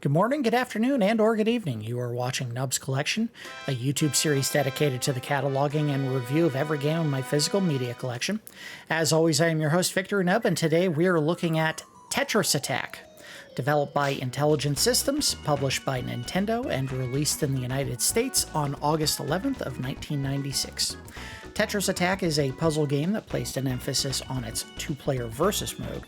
Good morning, good afternoon, and or good evening. You are watching Nub's Collection, a YouTube series dedicated to the cataloging and review of every game in my physical media collection. As always, I am your host, Victor Nub, and today we are looking at Tetris Attack. Developed by Intelligent Systems, published by Nintendo, and released in the United States on August 11th of 1996. Tetris Attack is a puzzle game that placed an emphasis on its two-player versus mode.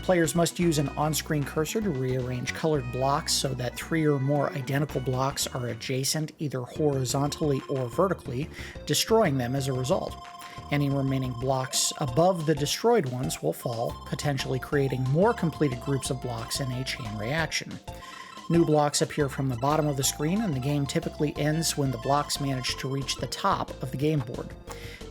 Players must use an on-screen cursor to rearrange colored blocks so that three or more identical blocks are adjacent either horizontally or vertically, destroying them as a result. Any remaining blocks above the destroyed ones will fall, potentially creating more completed groups of blocks in a chain reaction. New blocks appear from the bottom of the screen, and the game typically ends when the blocks manage to reach the top of the game board.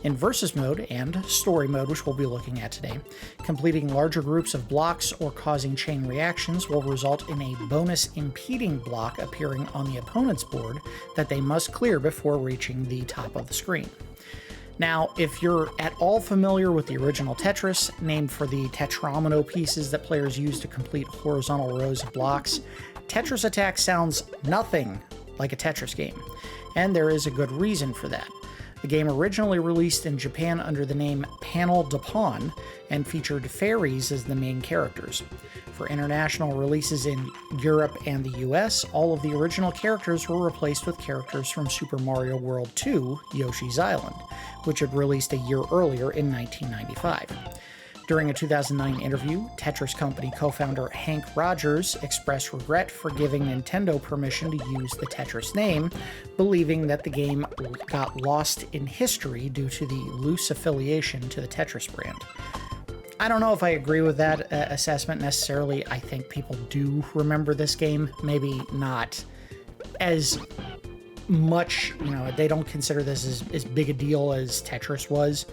In Versus Mode and Story Mode, which we'll be looking at today, completing larger groups of blocks or causing chain reactions will result in a bonus impeding block appearing on the opponent's board that they must clear before reaching the top of the screen. Now, if you're at all familiar with the original Tetris, named for the tetromino pieces that players use to complete horizontal rows of blocks, Tetris Attack sounds nothing like a Tetris game, and there is a good reason for that. The game originally released in Japan under the name Panel de Pon and featured fairies as the main characters. For international releases in Europe and the US, all of the original characters were replaced with characters from Super Mario World 2, Yoshi's Island, which had released a year earlier in 1995. During a 2009 interview, Tetris Company co-founder Hank Rogers expressed regret for giving Nintendo permission to use the Tetris name, believing that the game got lost in history due to the loose affiliation to the Tetris brand. I don't know if I agree with that assessment necessarily. I think people do remember this game, maybe not as much, they don't consider this as big a deal as Tetris was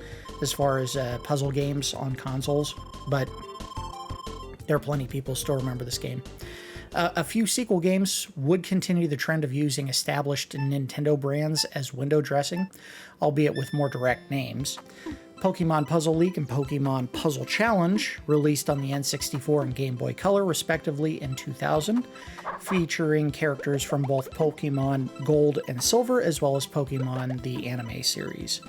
as far as puzzle games on consoles, but there are plenty of people still remember this game. A few sequel games would continue the trend of using established Nintendo brands as window dressing, albeit with more direct names. Pokemon Puzzle League and Pokemon Puzzle Challenge, released on the N64 and Game Boy Color respectively in 2000, featuring characters from both Pokemon Gold and Silver as well as Pokemon the anime series.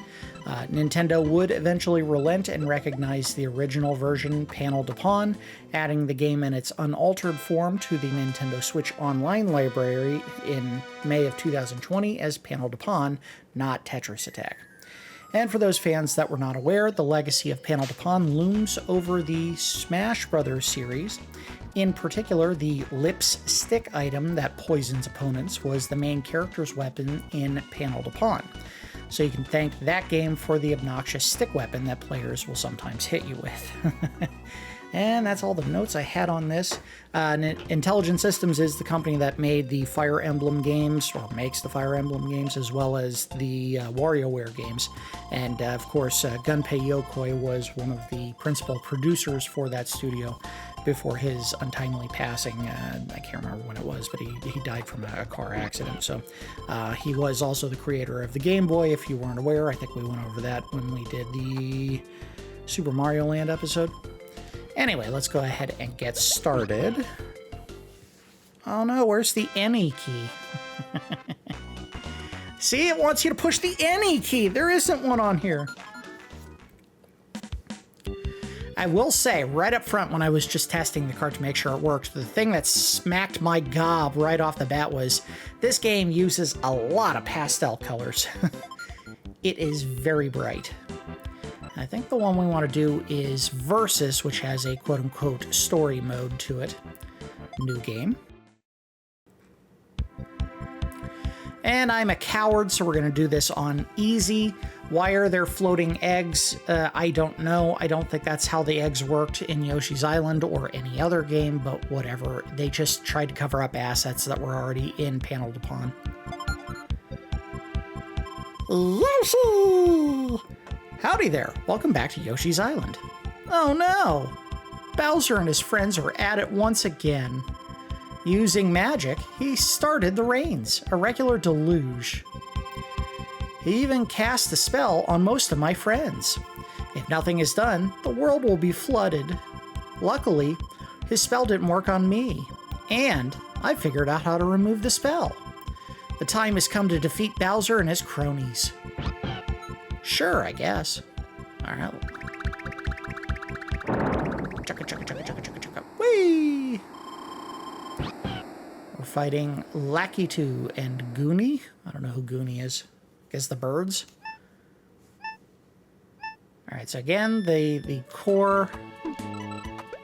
Nintendo would eventually relent and recognize the original version, Panel de Pon, adding the game in its unaltered form to the Nintendo Switch Online library in May of 2020 as Panel de Pon, not Tetris Attack. And for those fans that were not aware, the legacy of Panel de Pon looms over the Smash Bros. Series. In particular, the Lips stick item that poisons opponents was the main character's weapon in Panel de Pon. So you can thank that game for the obnoxious stick weapon that players will sometimes hit you with. And that's all the notes I had on this. Intelligent Systems is the company that made the Fire Emblem games, or makes the Fire Emblem games, as well as the WarioWare games. And of course, Gunpei Yokoi was one of the principal producers for that studio before his untimely passing. I can't remember when it was, but he died from a car accident. So he was also the creator of the Game Boy, if you weren't aware. I think we went over that when we did the Super Mario Land episode. Anyway, let's go ahead and get started. Oh no, where's the any key? See, it wants you to push the any key. There isn't one on here. I will say, right up front when I was just testing the card to make sure it worked, the thing that smacked my gob right off the bat was this game uses a lot of pastel colors. It is very bright. I think the one we want to do is Versus, which has a quote-unquote story mode to it. New game. And I'm a coward, so we're going to do this on easy. Why are there floating eggs? I don't know. I don't think that's how the eggs worked in Yoshi's Island or any other game, but whatever. They just tried to cover up assets that were already in Panel de Pon. Yoshi! Howdy there, welcome back to Yoshi's Island. Oh no! Bowser and his friends are at it once again. Using magic, he started the rains, a regular deluge. He even cast a spell on most of my friends. If nothing is done, the world will be flooded. Luckily, his spell didn't work on me. And I figured out how to remove the spell. The time has come to defeat Bowser and his cronies. Sure, I guess. Alright. Chugga, chugga, chugga, chugga, chugga, chugga. Whee! We're fighting Lakitu and Goonie. I don't know who Goonie is. I guess the birds. Alright, so again, the core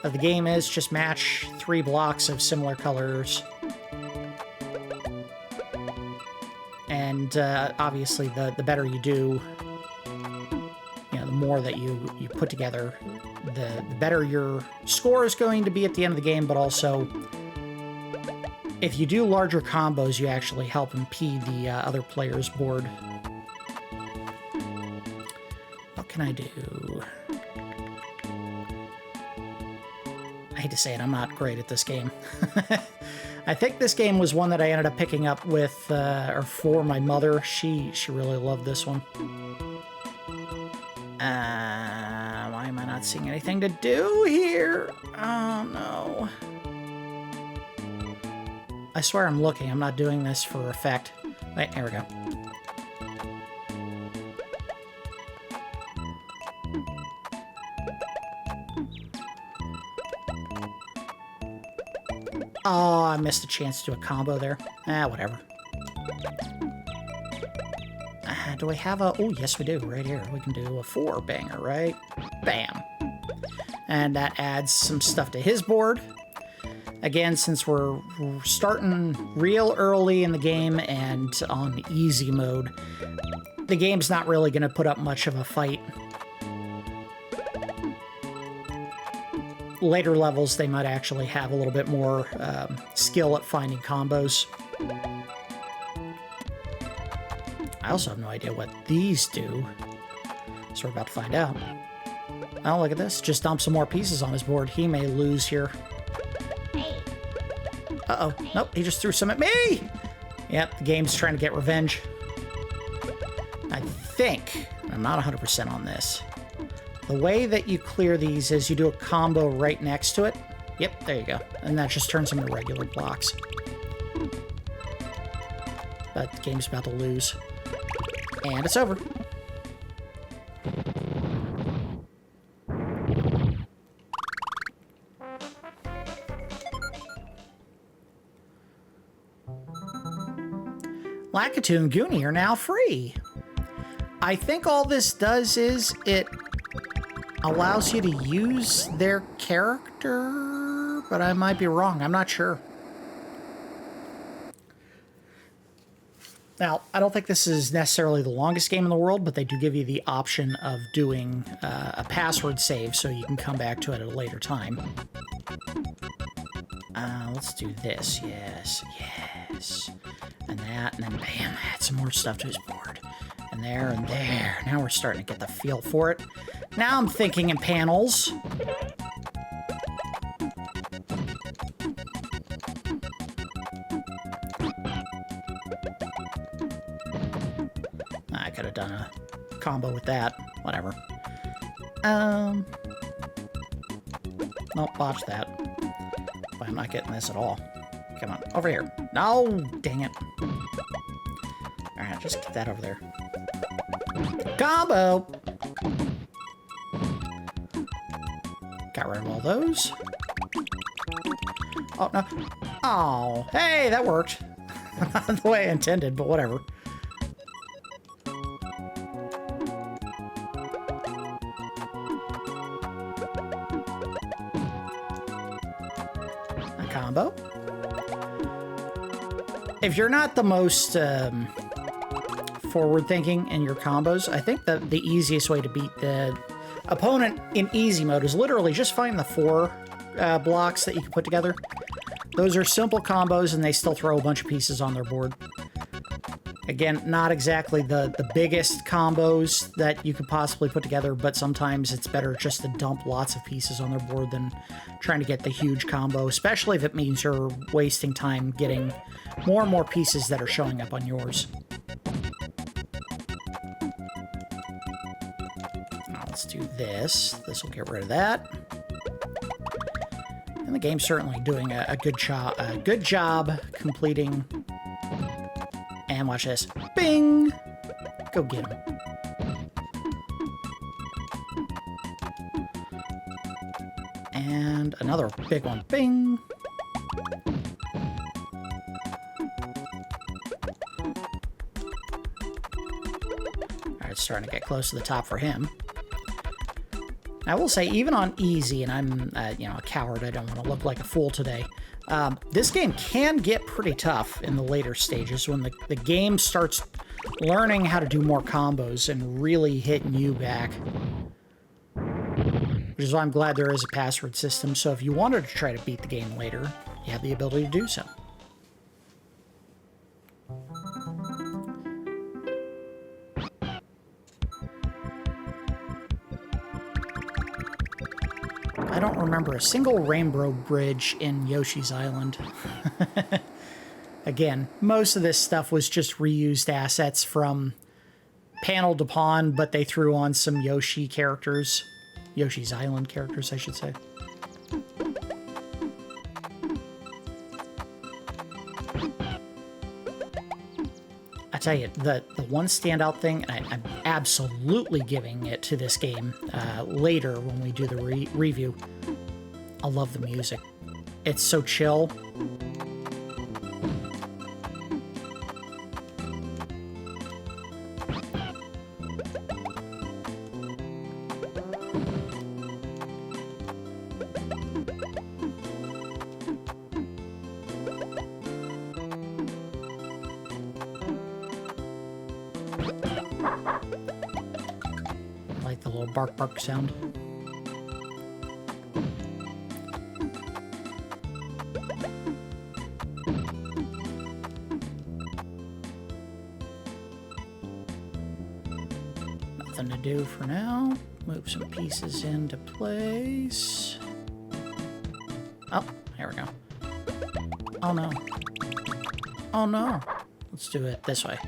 of the game is just match 3 blocks of similar colors. And obviously, the better you do, you know, the more that you put together, the better your score is going to be at the end of the game, but also, if you do larger combos, you actually help impede the other player's board. What can I do? I hate to say it, I'm not great at this game. I think this game was one that I ended up picking up with, or for my mother. She really loved this one. Why am I not seeing anything to do here? Oh, no. I swear I'm looking. I'm not doing this for effect. Wait, here we go. Oh, I missed a chance to do a combo there. Whatever. Do we have a... Oh, yes, we do. Right here. We can do a 4-banger, right? Bam. And that adds some stuff to his board. Again, since we're starting real early in the game and on easy mode, the game's not really going to put up much of a fight. Later levels, they might actually have a little bit more skill at finding combos. I also have no idea what these do, so we're about to find out. Oh, look at this. Just dump some more pieces on his board. He may lose here. Uh-oh. Nope, he just threw some at me! Yep, the game's trying to get revenge. I think, I'm not 100% on this, the way that you clear these is you do a combo right next to it. Yep, there you go. And that just turns them into regular blocks. But the game's about to lose. And it's over. Lakitu and Goonie are now free. I think all this does is it allows you to use their character, but I might be wrong. I'm not sure. Now, I don't think this is necessarily the longest game in the world, but they do give you the option of doing a password save so you can come back to it at a later time. Let's do this. Yes, yes. And that, and then bam, add some more stuff to his board. And there, and there. Now we're starting to get the feel for it. Now I'm thinking in panels. I could have done a combo with that. Whatever. Nope, watch that. Why am I not getting this at all? Come on, over here. No, dang it. Alright, just get that over there. Combo! Got rid of all those. Oh, no. Oh, hey, that worked. Not the way I intended, but whatever. A combo. If you're not the most forward-thinking in your combos, I think that the easiest way to beat the opponent in easy mode is literally just find the 4 blocks that you can put together. Those are simple combos, and they still throw a bunch of pieces on their board. Again, not exactly the biggest combos that you could possibly put together, but sometimes it's better just to dump lots of pieces on their board than trying to get the huge combo, especially if it means you're wasting time getting more and more pieces that are showing up on yours. Now let's do this. This will get rid of that. And the game's certainly doing a good job completing. And watch this. Bing! Go get him. And another big one. Bing! Alright, it's starting to get close to the top for him. I will say, even on easy, and I'm, you know, a coward, I don't want to look like a fool today, this game can get pretty tough in the later stages when the game starts learning how to do more combos and really hitting you back. Which is why I'm glad there is a password system, so if you wanted to try to beat the game later, you have the ability to do so. I don't remember a single rainbow bridge in Yoshi's Island. Again, most of this stuff was just reused assets from Panel de Pon, but they threw on some Yoshi characters. Yoshi's Island characters, I should say. I tell you, the one standout thing, and I'm absolutely giving it to this game later when we do the review, I love the music. It's so chill. I like the little bark bark sound. Nothing to do for now. Move some pieces into place. Oh, here we go. Oh no. Oh no. Let's do it this way.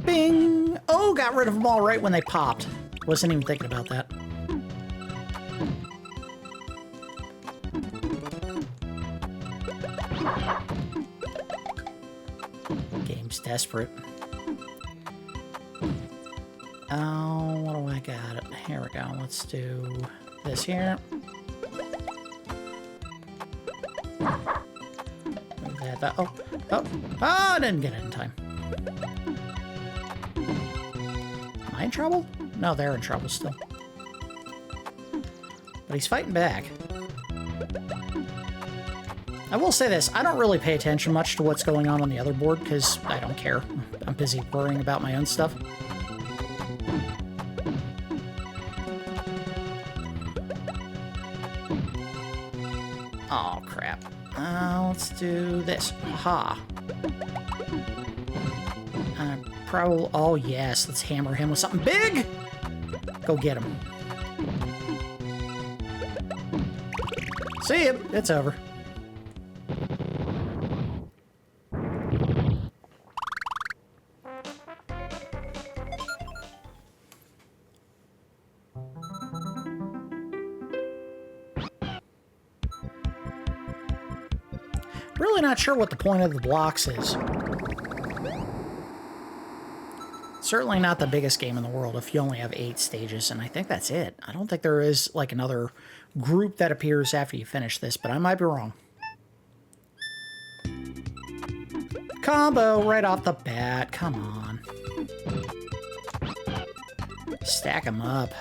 Bing! Oh, got rid of them all right when they popped. Wasn't even thinking about that. Game's desperate. Oh, what do I got? Here we go. Let's do this here. Move that. Oh, I didn't get it in time. Am I in trouble? No, they're in trouble still. But he's fighting back. I will say this, I don't really pay attention much to what's going on the other board, because I don't care. I'm busy worrying about my own stuff. Oh, crap. Let's do this. Aha. Probably. Oh, yes. Let's hammer him with something big. Go get him. See ya. It's over. Really not sure what the point of the blocks is. Certainly not the biggest game in the world if you only have 8 stages, and I think that's it. I don't think there is, like, another group that appears after you finish this, but I might be wrong. Combo right off the bat. Come on. Stack them up.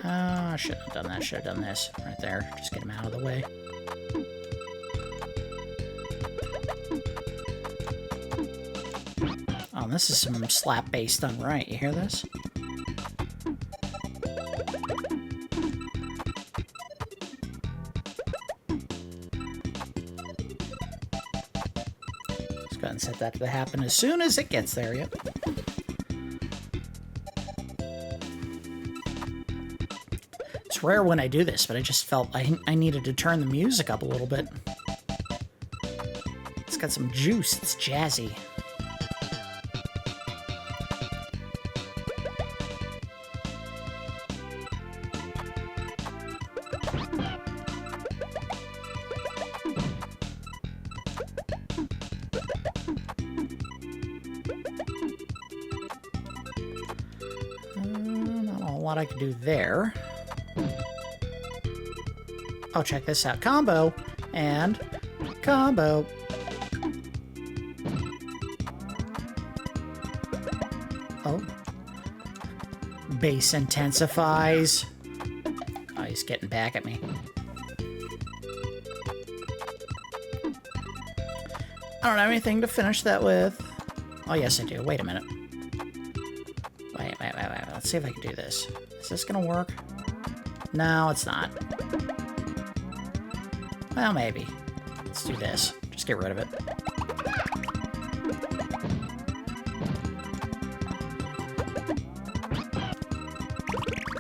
I shouldn't have done that. Should have done this right there. Just get him out of the way. Oh, this is some slap bass done right. You hear this? Let's go ahead and set that to happen as soon as it gets there. Yep. Rare when I do this, but I just felt I needed to turn the music up a little bit. It's got some juice. It's jazzy. What I can do there. Oh, check this out. Combo and combo. Oh. Bass intensifies. Oh, he's getting back at me. I don't have anything to finish that with. Oh, yes, I do. Wait a minute. Wait. Let's see if I can do this. Is this gonna work? No, it's not. Well, maybe. Let's do this. Just get rid of it.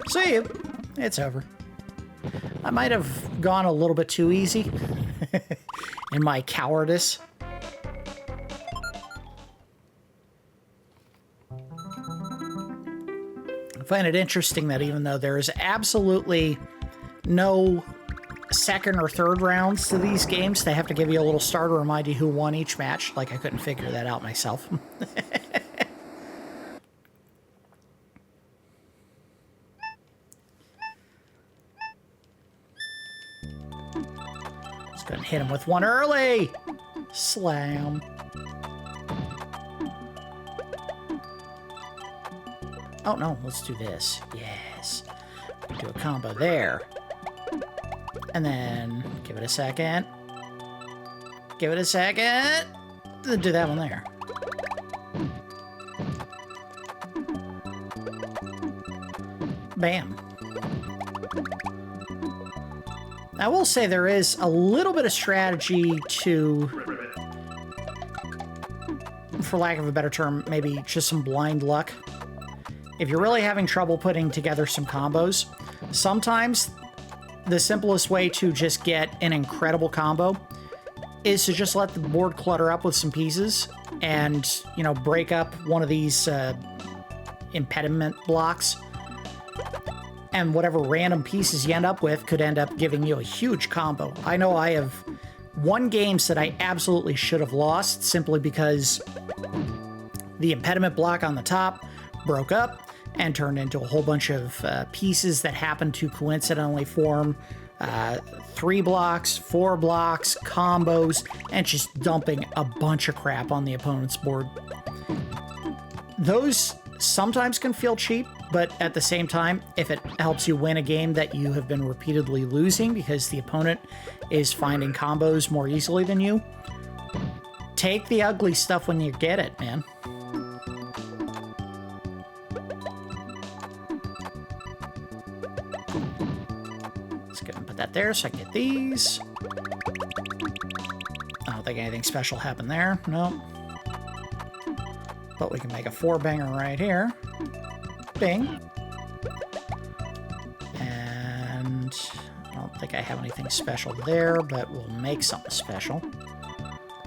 See you. It's over. I might have gone a little bit too easy in my cowardice. I find it interesting that even though there is absolutely no second or third rounds to these games, they have to give you a little starter to remind you who won each match. Like, I couldn't figure that out myself. Just gonna hit him with one early. Slam. Oh, no, let's do this. Yes. Do a combo there. And then give it a second. Give it a second. Then do that one there. Bam. I will say there is a little bit of strategy to, for lack of a better term, maybe just some blind luck. If you're really having trouble putting together some combos, sometimes the simplest way to just get an incredible combo is to just let the board clutter up with some pieces and, you know, break up one of these impediment blocks. And whatever random pieces you end up with could end up giving you a huge combo. I know I have won games that I absolutely should have lost simply because the impediment block on the top broke up and turned into a whole bunch of pieces that happened to coincidentally form 3 blocks, 4 blocks, combos, and just dumping a bunch of crap on the opponent's board. Those sometimes can feel cheap, but at the same time, if it helps you win a game that you have been repeatedly losing because the opponent is finding combos more easily than you, take the ugly stuff when you get it, man. Let's go and put that there so I can get these. I don't think anything special happened there. Nope. But we can make a 4-banger right here. Bing. And I don't think I have anything special there, but we'll make something special.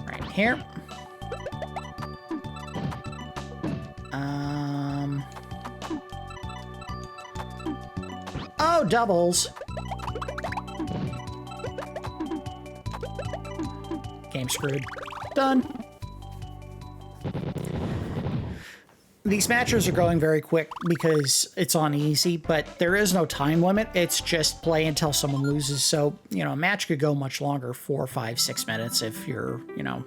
Right here. Oh, doubles. Game screwed. Done. These matches are going very quick because it's on easy, but there is no time limit. It's just play until someone loses. So, you know, a match could go much longer, 4, 5, 6 minutes if you're, you know,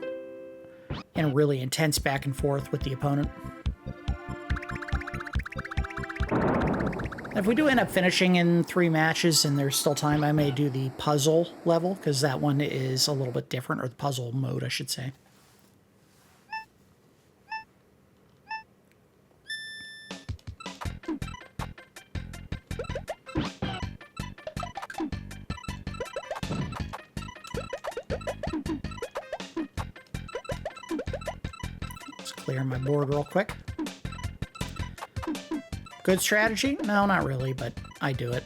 in a really intense back and forth with the opponent. If we do end up finishing in 3 matches and there's still time, I may do the puzzle level because that one is a little bit different, or the puzzle mode, I should say. Clear my board real quick. Good strategy? No, not really, but I do it.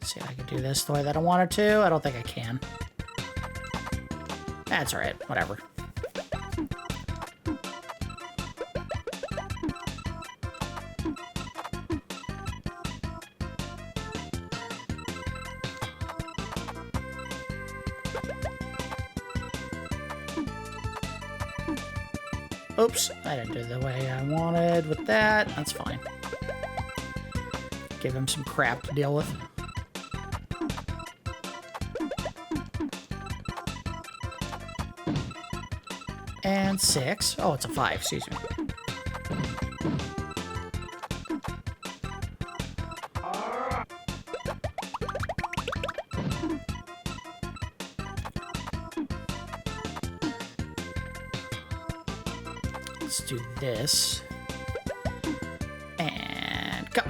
See if I can do this the way that I wanted to. I don't think I can. That's alright, whatever. Oops, I didn't do it the way I wanted with that. That's fine. Give him some crap to deal with. And 6. Oh, it's a 5, excuse me. Let's do this. And go.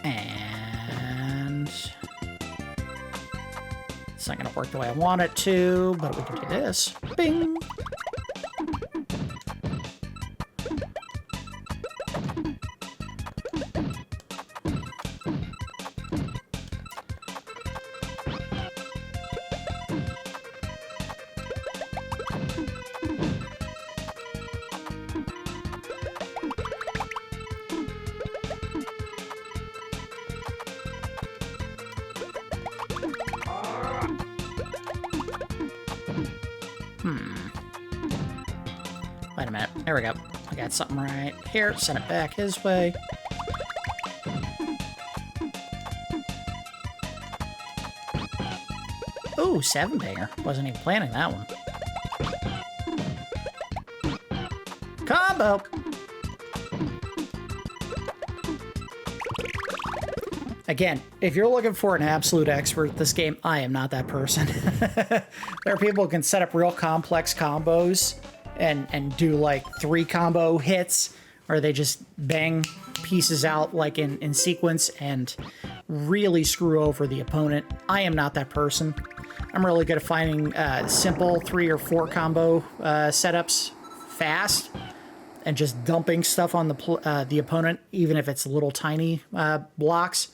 And it's not going to work the way I want it to, but we can do this. Bing. Wait a minute. There we go. I got something right here. Send it back his way. Ooh, 7-banger. Wasn't even planning that one. Combo! Again, if you're looking for an absolute expert at this game, I am not that person. There are people who can set up real complex combos and do like 3 combo hits, or they just bang pieces out like in sequence and really screw over the opponent. I am not that person. I'm really good at finding simple 3 or 4 combo setups fast and just dumping stuff on the opponent, even if it's little tiny blocks.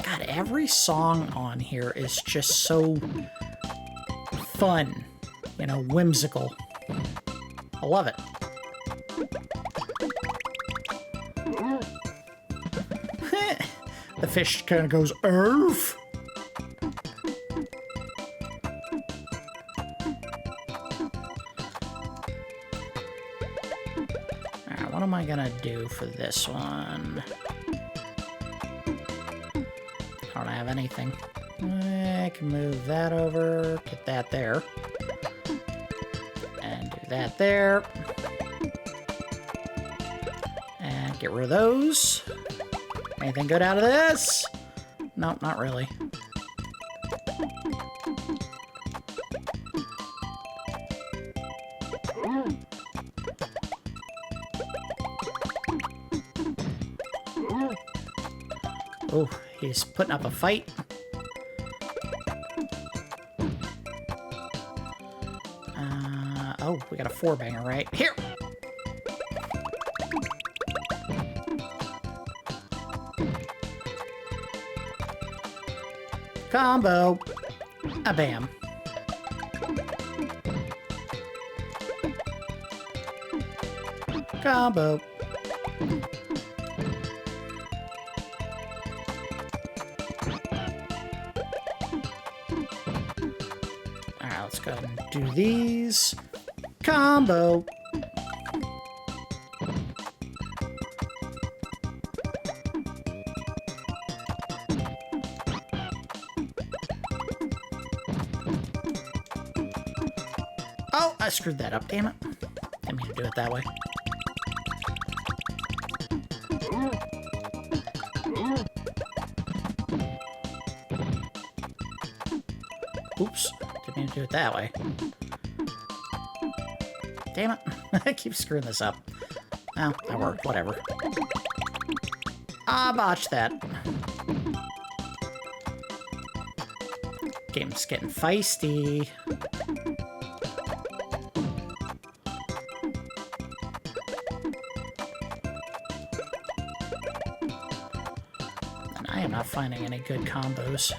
God, every song on here is just so fun, you know, whimsical. I love it. The fish kind of goes, "Erf." Alright, what am I gonna do for this one? I don't have anything. I can move that over, get that there. And do that there. And get rid of those. Anything good out of this? Nope, not really. Oh, he's putting up a fight. Oh, we got a 4-banger right here. Combo. A bam. Combo. Alright, let's go ahead and do these. Combo. Oh, I screwed that up, damn it. Didn't mean to do it that way. Oops, didn't mean to do it that way. Damn it. I keep screwing this up. Oh, that worked, whatever. I botched that. Game's getting feisty. not finding any good combos.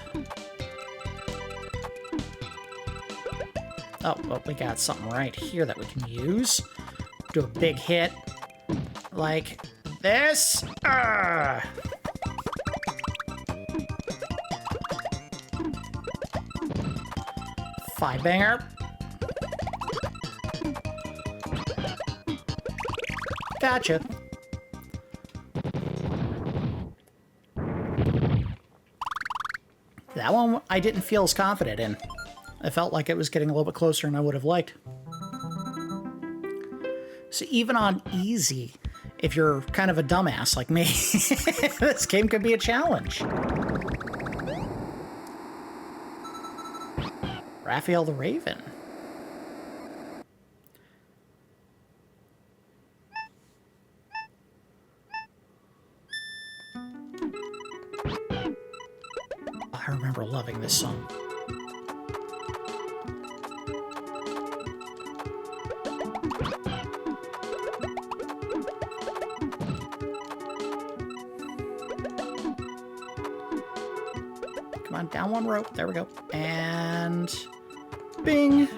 Oh, well, we got something right here that we can use. Do a big hit. Like this. Five banger. Gotcha. That one I didn't feel as confident in. I felt like it was getting a little bit closer than I would have liked. So even on easy, if you're kind of a dumbass like me, this game could be a challenge. Raphael the Raven. I remember loving this song. Come on, down one rope. There we go. And bing.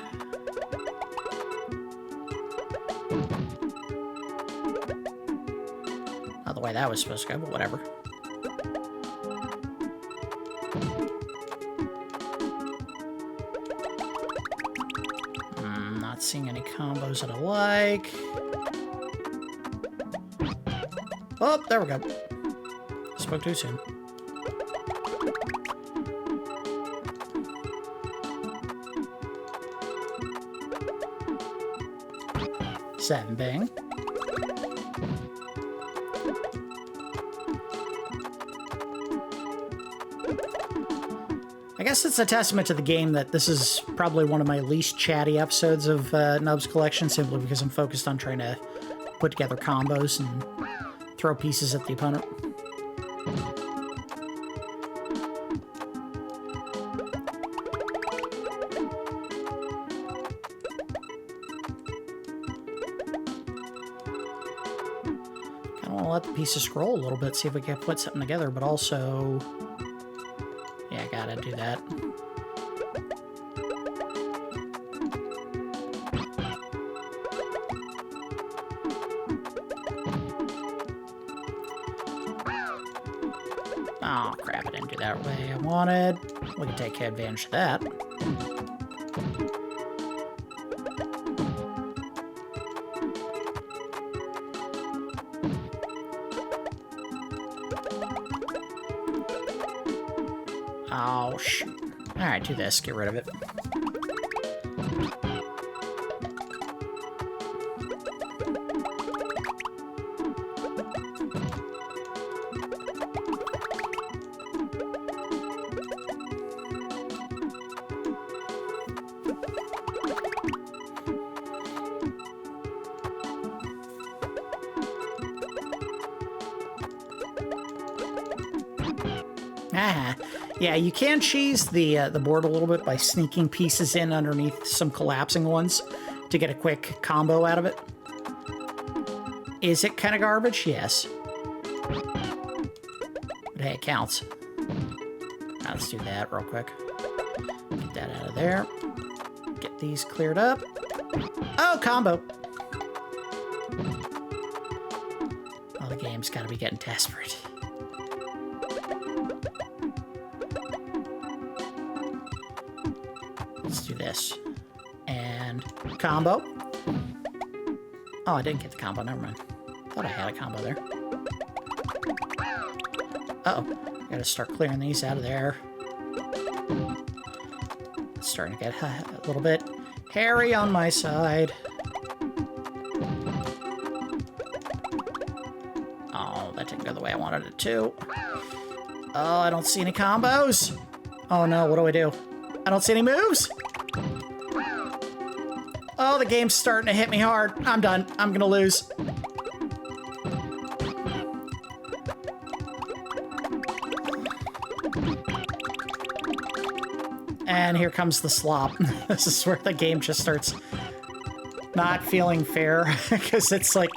Not the way that was supposed to go, but whatever. Not seeing any combos that I like. Oh, there we go. Spoke too soon. Seven bang. I guess it's a testament to the game that this is probably one of my least chatty episodes of Nubs Collection, simply because I'm focused on trying to put together combos and throw pieces at the opponent. Kind of want to let the pieces scroll a little bit, see if we can put something together, but also... yeah, I gotta do that. Oh, crap, I didn't do that the way I wanted. We can take advantage of that. Oh, shoot. Alright, do this. Get rid of it. Yeah, you can cheese the board a little bit by sneaking pieces in underneath some collapsing ones to get a quick combo out of it. Is it kind of garbage? Yes. But hey, it counts. Now let's do that real quick. Get that out of there. Get these cleared up. Oh, combo! Oh, the game's gotta be getting desperate. Let's do this. And combo. Oh, I didn't get the combo. Never mind. Thought I had a combo there. Uh-oh. Gotta start clearing these out of there. It's starting to get a little bit hairy on my side. Oh, that didn't go the way I wanted it to. Oh, I don't see any combos. Oh no, what do I do? I don't see any moves. Oh, the game's starting to hit me hard. I'm done. I'm gonna lose. And here comes the slop. This is where the game just starts not feeling fair, because it's like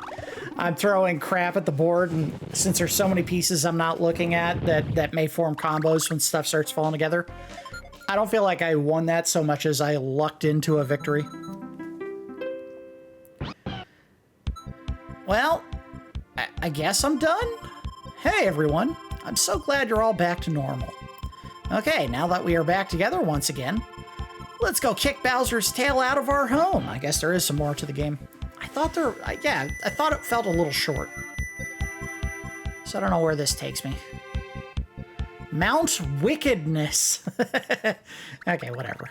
I'm throwing crap at the board, and since there's so many pieces I'm not looking at that may form combos when stuff starts falling together, I don't feel like I won that so much as I lucked into a victory. Well, I guess I'm done. Hey everyone, I'm so glad you're all back to normal. Okay, now that we are back together once again, let's go kick Bowser's tail out of our home. I guess there is some more to the game. I thought it felt a little short. So I don't know where this takes me. Mount Wickedness. Okay, whatever.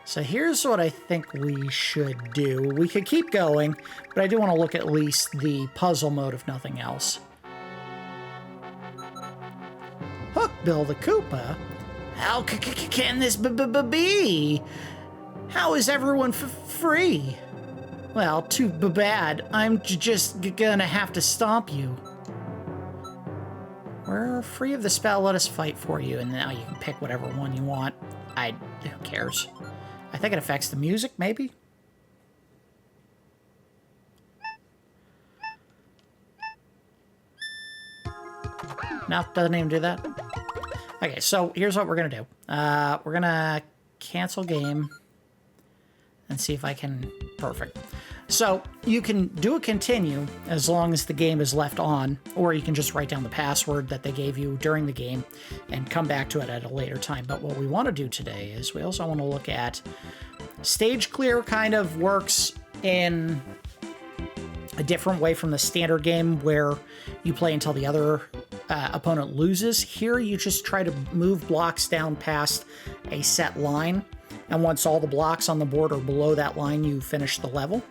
So here's what I think we should do. We could keep going, but I do want to look at least the puzzle mode if nothing else. Hookbill the Koopa? How can this be? How is everyone free? Well, too bad. I'm just gonna have to stomp you. We're free of the spell. Let us fight for you. And now you can pick whatever one you want. Who cares? I think it affects the music, maybe? No, doesn't even do that. Okay, so here's what we're gonna do. We're gonna cancel game and see if I can... Perfect. So you can do a continue as long as the game is left on, or you can just write down the password that they gave you during the game and come back to it at a later time. But what we want to do today is we also want to look at stage clear. Kind of works in a different way from the standard game where you play until the other opponent loses. Here you just try to move blocks down past a set line, and once all the blocks on the board are below that line, you finish the level.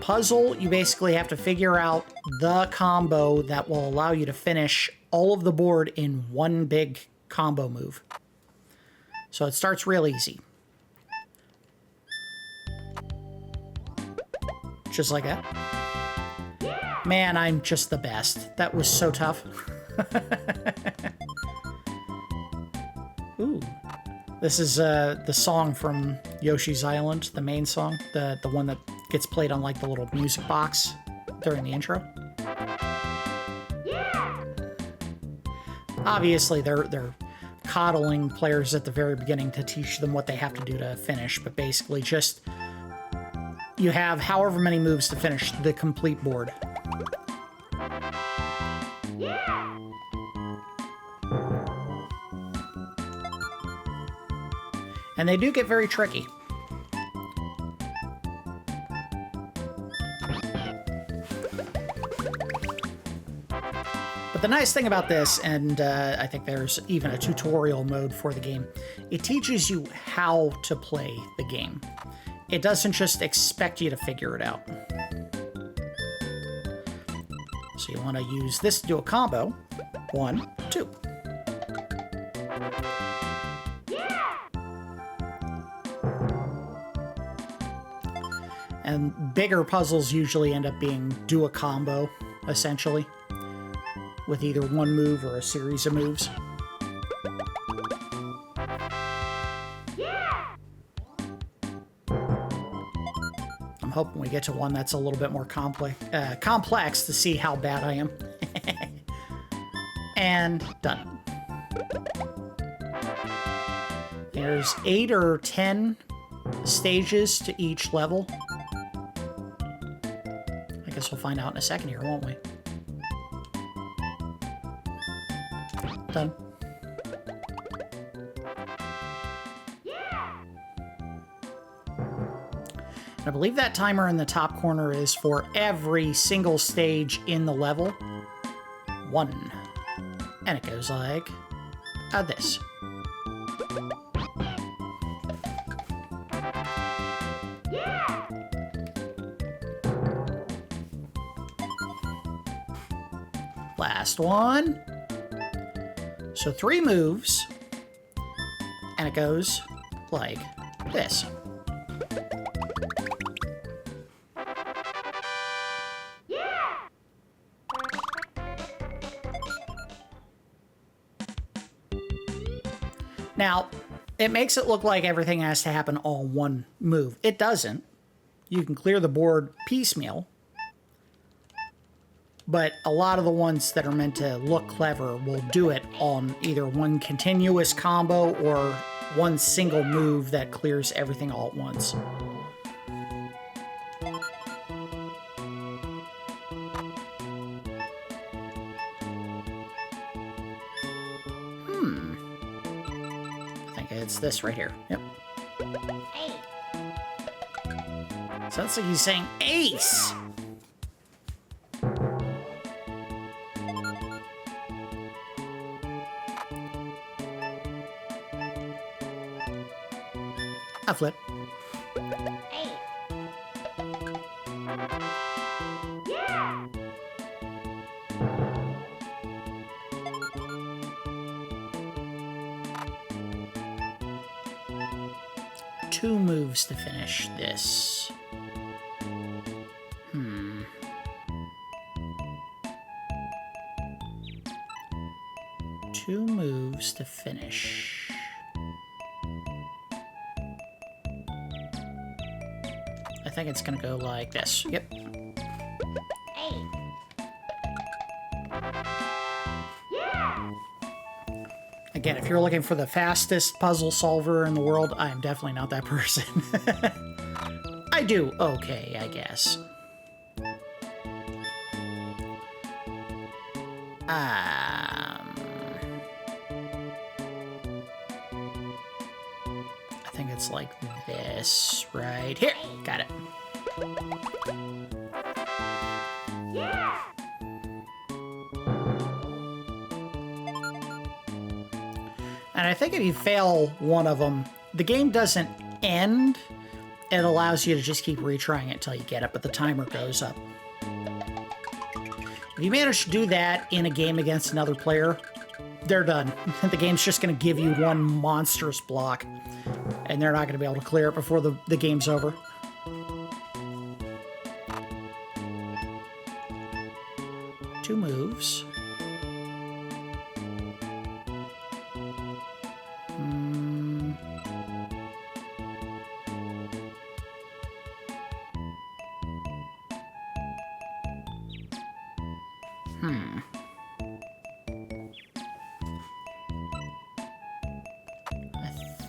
Puzzle, you basically have to figure out the combo that will allow you to finish all of the board in one big combo move. So it starts real easy. Just like that. Man, I'm just the best. That was so tough. Ooh. This is the song from Yoshi's Island, the main song, the one that gets played on like the little music box during the intro. Yeah. Obviously, they're coddling players at the very beginning to teach them what they have to do to finish, but basically just you have however many moves to finish the complete board. Yeah. And they do get very tricky. But the nice thing about this, and I think there's even a tutorial mode for the game, it teaches you how to play the game. It doesn't just expect you to figure it out. So you want to use this to do a combo. 1, 2. And bigger puzzles usually end up being do a combo, essentially, with either one move or a series of moves. Yeah. I'm hoping we get to one that's a little bit more complex to see how bad I am. And done. There's 8 or 10 stages to each level. I guess we'll find out in a second here, won't we? Done. Yeah. And I believe that timer in the top corner is for every single stage in the level. 1. And it goes like this. Last one. So 3 moves, and it goes like this. Yeah. Now, it makes it look like everything has to happen all in one move. It doesn't. you can clear the board piecemeal, but a lot of the ones that are meant to look clever will do it on either one continuous combo or one single move that clears everything all at once. I think it's this right here. Yep. Sounds like he's saying ace! I flip. Yeah. Two moves to finish this. Two moves to finish. I think it's gonna go like this. Yep. Yeah. Again, if you're looking for the fastest puzzle solver in the world, I'm definitely not that person. I do okay, I guess. I think it's like this right here. Got it. Yeah. And I think if you fail one of them, the game doesn't end. It allows you to just keep retrying it until you get it, but the timer goes up. If you manage to do that in a game against another player, they're done. The game's just going to give you one monstrous block, and they're not going to be able to clear it before the game's over. Two moves.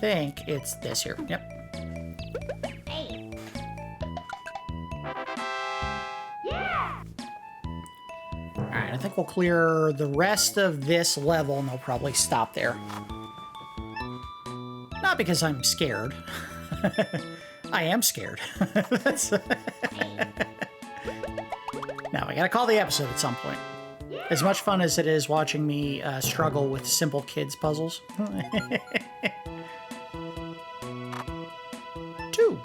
I think it's this here. Yep. Alright, I think we'll clear the rest of this level and they'll probably stop there. Not because I'm scared. I am scared. Now, I gotta call the episode at some point. As much fun as it is watching me struggle with simple kids' puzzles. Two.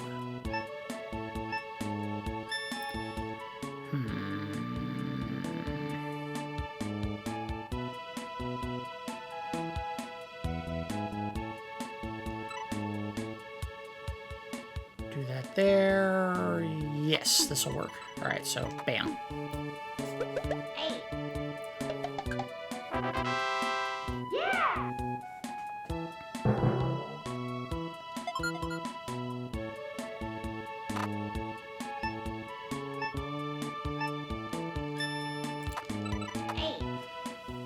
Do that there. Yes, this will work. All right, so bam.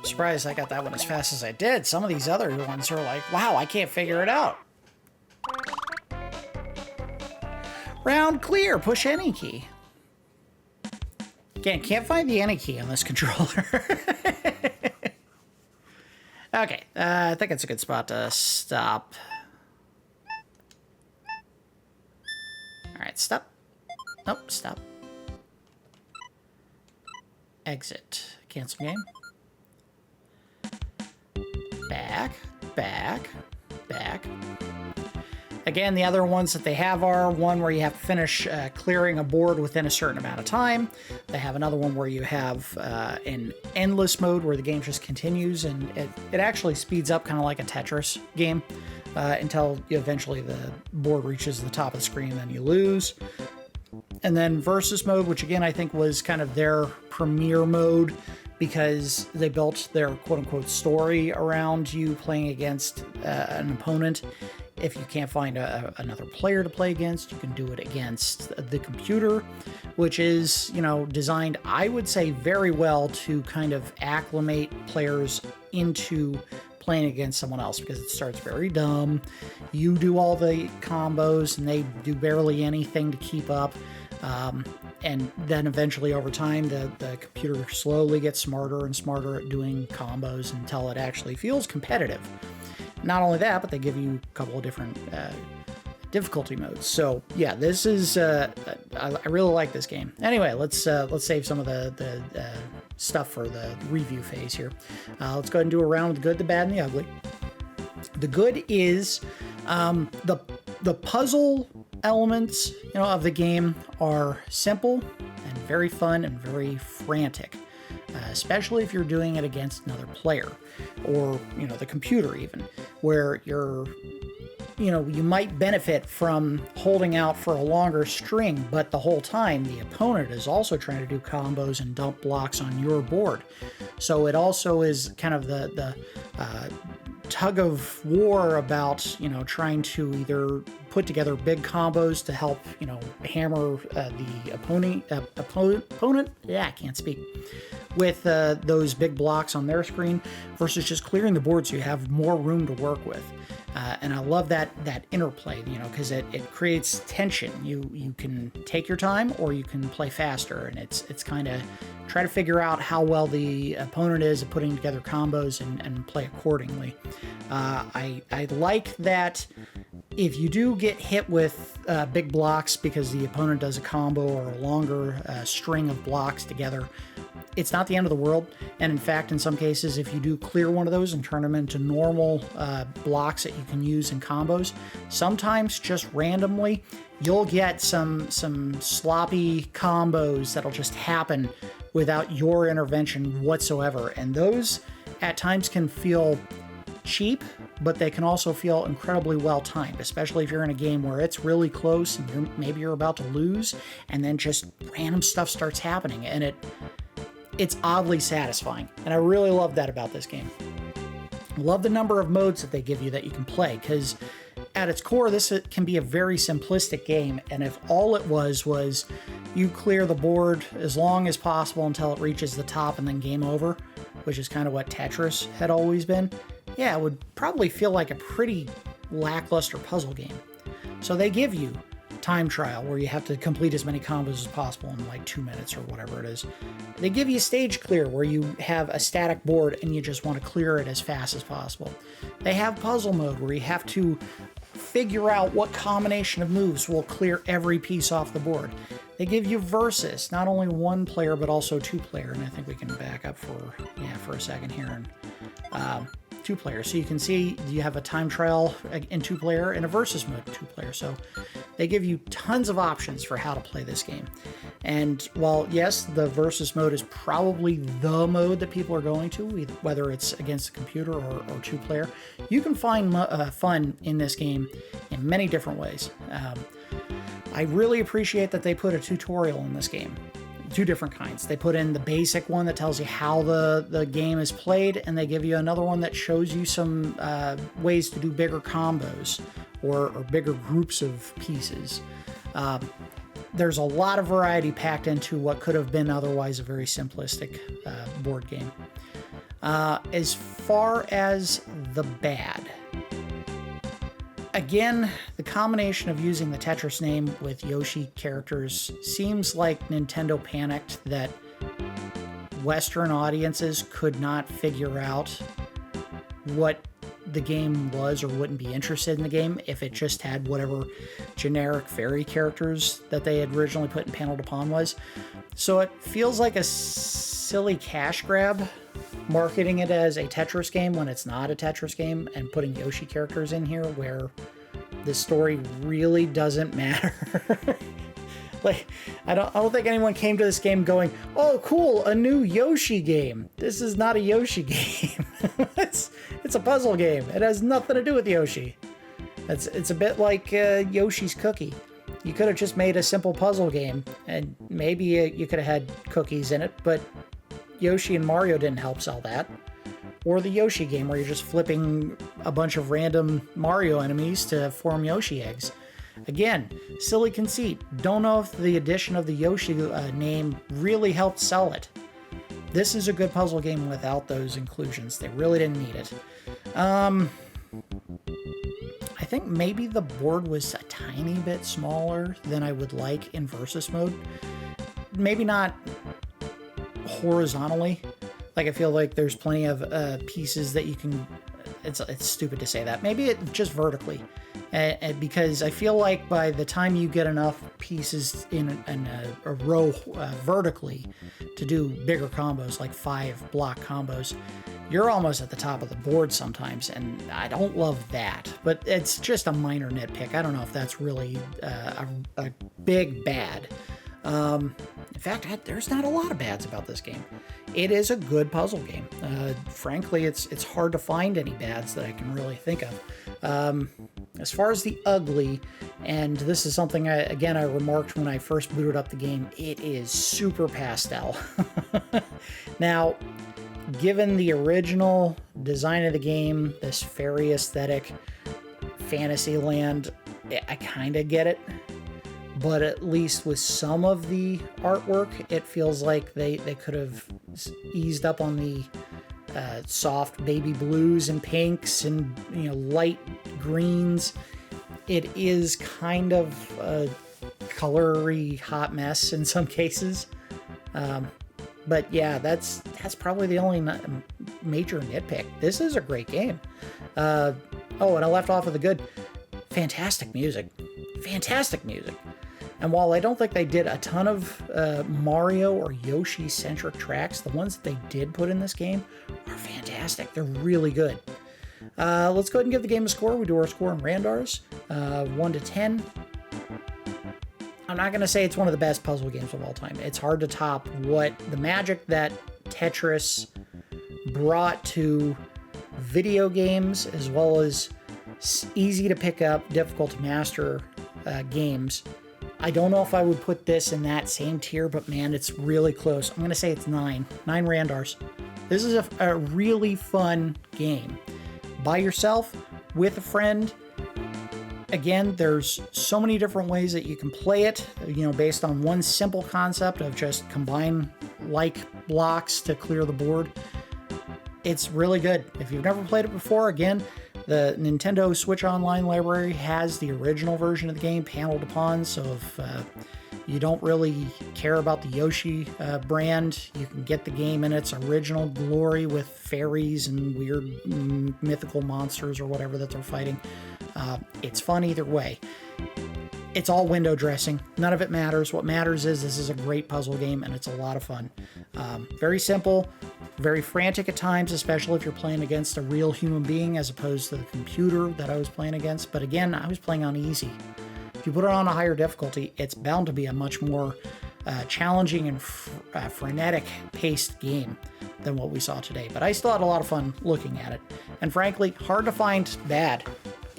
Surprised I got that one as fast as I did. Some of these other ones are like, wow, I can't figure it out. Round clear, push any key. Again, can't find the any key on this controller. Okay, I think it's a good spot to stop. All right, stop. Nope, stop. Exit. Cancel game. Back, back, back. Again, the other ones that they have are one where you have to finish clearing a board within a certain amount of time. They have another one where you have an endless mode where the game just continues, and it actually speeds up kind of like a Tetris game until eventually the board reaches the top of the screen, and then you lose. And then versus mode, which again I think was kind of their premier mode, because they built their quote-unquote story around you playing against an opponent If you can't find another player to play against, you can do it against the computer, which is, designed, I would say, very well to kind of acclimate players into playing against someone else, because it starts very dumb. You do all the combos and they do barely anything to keep up. And then eventually over time, the computer slowly gets smarter and smarter at doing combos until it actually feels competitive. Not only that, but they give you a couple of different difficulty modes. So yeah, this is I really like this game. Anyway, let's save some of the stuff for the review phase here. Let's go ahead and do a round of the good, the bad, and the ugly. The good is the puzzle elements, of the game are simple and very fun and very frantic. Especially if you're doing it against another player, or the computer even, where you might benefit from holding out for a longer string, but the whole time the opponent is also trying to do combos and dump blocks on your board. So it also is kind of the tug of war about trying to either put together big combos to help hammer the opponent. Yeah, I can't speak. With those big blocks on their screen, versus just clearing the board so you have more room to work with. And I love that interplay, because it creates tension. You can take your time or you can play faster, and it's kind of try to figure out how well the opponent is at putting together combos and play accordingly. I like that if you do get hit with big blocks because the opponent does a combo or a longer string of blocks together, it's not the end of the world. And in fact, in some cases, if you do clear one of those and turn them into normal blocks that you can use in combos, sometimes just randomly, you'll get some sloppy combos that'll just happen without your intervention whatsoever. And those at times can feel cheap, but they can also feel incredibly well timed, especially if you're in a game where it's really close and maybe you're about to lose, and then just random stuff starts happening, and it's oddly satisfying. And I really love that about this game. Love the number of modes that they give you that you can play, because at its core, this can be a very simplistic game, and if all it was you clear the board as long as possible until it reaches the top and then game over, which is kind of what Tetris had always been, yeah, it would probably feel like a pretty lackluster puzzle game. So they give you time trial where you have to complete as many combos as possible in like 2 minutes or whatever it is. They give you stage clear where you have a static board and you just want to clear it as fast as possible. They have puzzle mode where you have to figure out what combination of moves will clear every piece off the board. They give you versus, not only one player but also two player, and I think we can back up for a second here, and two players. So you can see you have a time trial in two player and a versus mode in two player. So they give you tons of options for how to play this game. And while yes, the versus mode is probably the mode that people are going to, whether it's against a computer or two player, you can find fun in this game in many different ways. I really appreciate that they put a tutorial in this game. Two different kinds. They put in the basic one that tells you how the game is played, and they give you another one that shows you some ways to do bigger combos or bigger groups of pieces. There's a lot of variety packed into what could have been otherwise a very simplistic board game. As far as the bad, again, the combination of using the Tetris name with Yoshi characters seems like Nintendo panicked that Western audiences could not figure out what the game was or wouldn't be interested in the game if it just had whatever generic fairy characters that they had originally put in Panel de Pon was. So it feels like a silly cash grab, marketing it as a Tetris game when it's not a Tetris game, and putting Yoshi characters in here where the story really doesn't matter. Like, I don't think anyone came to this game going, "Oh, cool, a new Yoshi game." This is not a Yoshi game. It's a puzzle game. It has nothing to do with Yoshi. It's a bit like Yoshi's Cookie. You could have just made a simple puzzle game, and maybe you could have had cookies in it, but Yoshi and Mario didn't help sell that. or the Yoshi game where you're just flipping a bunch of random Mario enemies to form Yoshi eggs. Again, silly conceit. Don't know if the addition of the Yoshi name really helped sell it. This is a good puzzle game without those inclusions. They really didn't need it. I think maybe the board was a tiny bit smaller than I would like in versus mode. Maybe not horizontally. Like, I feel like there's plenty of pieces that you can... It's stupid to say that. Maybe it just vertically. Because I feel like by the time you get enough pieces in a row vertically to do bigger combos, like 5 block combos, you're almost at the top of the board sometimes, and I don't love that. But it's just a minor nitpick. I don't know if that's really a big bad. In fact, there's not a lot of bads about this game. It is a good puzzle game. Frankly, it's hard to find any bads that I can really think of. As far as the ugly, and this is something I remarked when I first booted up the game, it is super pastel. Now, given the original design of the game, this fairy aesthetic, fantasy land, I kind of get it. But at least with some of the artwork, it feels like they could have eased up on the soft baby blues and pinks and light greens. It is kind of a colory hot mess in some cases. But yeah, that's probably the only major nitpick. This is a great game. And I left off with a good, fantastic music. Fantastic music. And while I don't think they did a ton of Mario or Yoshi-centric tracks, the ones that they did put in this game are fantastic. They're really good. Let's go ahead and give the game a score. We do our score in Randars, 1 to 10. I'm not going to say it's one of the best puzzle games of all time. It's hard to top what the magic that Tetris brought to video games, as well as easy to pick up, difficult to master games. I don't know if I would put this in that same tier, but man, it's really close. I'm going to say it's 9 Randars. This is a really fun game. By yourself, with a friend. Again, there's so many different ways that you can play it, based on one simple concept of just combine like blocks to clear the board. It's really good. If you've never played it before, again, the Nintendo Switch Online library has the original version of the game, Panel de Pon, so if you don't really care about the Yoshi brand, you can get the game in its original glory with fairies and weird mythical monsters or whatever that they're fighting. It's fun either way. It's all window dressing. None of it matters. What matters is this is a great puzzle game, and it's a lot of fun. Very simple, very frantic at times, especially if you're playing against a real human being as opposed to the computer that I was playing against. But again, I was playing on easy. If you put it on a higher difficulty, it's bound to be a much more challenging and frenetic paced game than what we saw today. But I still had a lot of fun looking at it. And frankly, hard to find bad.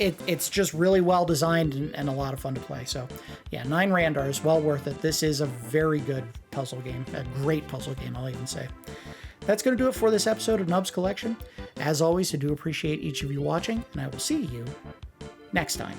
It's just really well designed and a lot of fun to play. So yeah, 9 Randars, well worth it. This is a very good puzzle game, a great puzzle game, I'll even say. That's going to do it for this episode of Nubs Collection. As always, I do appreciate each of you watching, and I will see you next time.